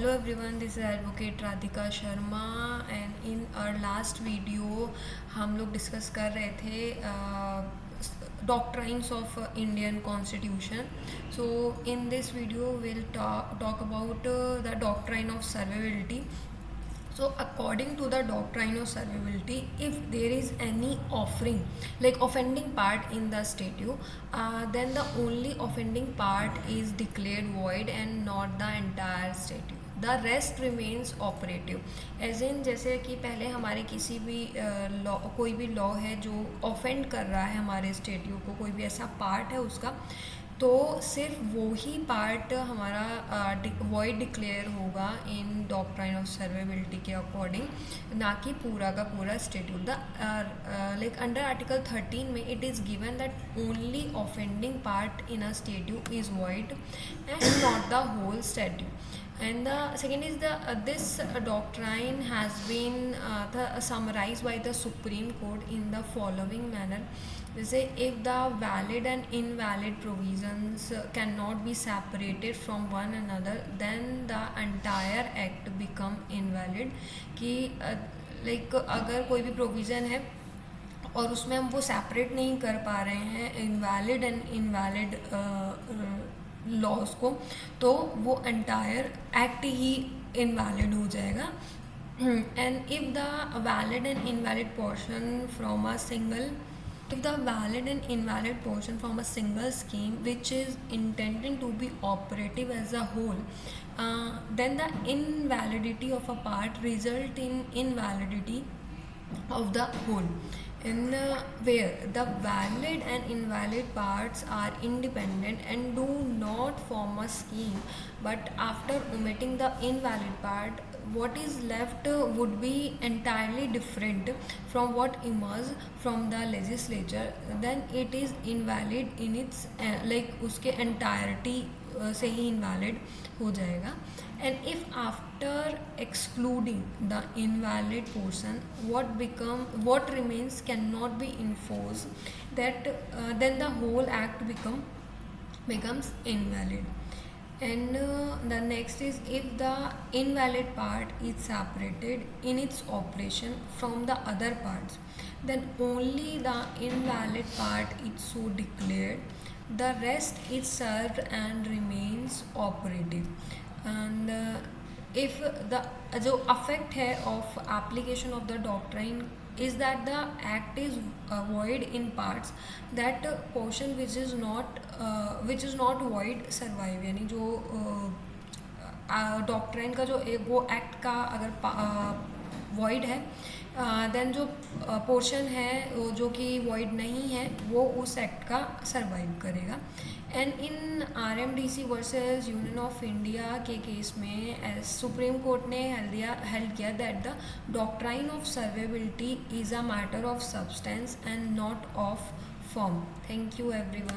Hello everyone, this is Advocate Radhika Sharma and in our last video हम लोग discuss कर रहे थे doctrines of Indian Constitution. So in this video we'll talk about the doctrine of survivability. So according to the doctrine of survivability, if there is any offering like offending part in the statute, then the only offending part is declared void and not the entire statute. The rest remains operative as in जैसे कि पहले हमारे किसी भी law कोई भी law है जो ऑफेंड कर रहा है हमारे स्टेट्यूट को, कोई भी ऐसा पार्ट है उसका, तो सिर्फ वो ही पार्ट हमारा वॉइड डिक्लेयर होगा इन डॉक्ट्राइन ऑफ सर्वाइबिलिटी के अकॉर्डिंग, ना कि पूरा का पूरा statute. The like under article 13 में it is given that only offending part in a statute is void and not the whole statute. And the second is this doctrine has been summarized by the Supreme Court in the following manner. They say if the valid and invalid provisions cannot be separated from one another, then the entire act become invalid. कि like अगर कोई भी provision है और उसमें हम वो separate नहीं कर पा रहे हैं इनवैलिड एंड इनवैलिड लॉज को, तो वो एंटायर एक्ट ही इनवैलिड हो जाएगा. And if the valid and invalid portion from a single if the valid and invalid portion from a single scheme which is intended to be operative as a whole, then the invalidity of a part result in invalidity of the whole. In where the valid and invalid parts are independent and do not form a scheme, but after omitting the invalid part, what is left would be entirely different from what emerged from the legislature, then it is invalid in its like उसके entirety से ही invalid हो जाएगा. And if after excluding the invalid portion what remains cannot be enforced, that then the whole act becomes invalid. And the next is if the invalid part is separated in its operation from the other parts, then only the invalid part is so declared, the rest is served and remains operative. And if the जो effect है of application of the doctrine is that the act is void in parts, that portion which is not void survive. यानी जो doctrine का जो वो act का अगर void है, देन जो पोर्शन है वो जो कि void नहीं है वो उस एक्ट का सर्वाइव करेगा. And in RMDC versus union of India के केस में सुप्रीम कोर्ट ने हेल्ड किया that the doctrine of survivability is a matter of substance and not of form. Thank you everyone.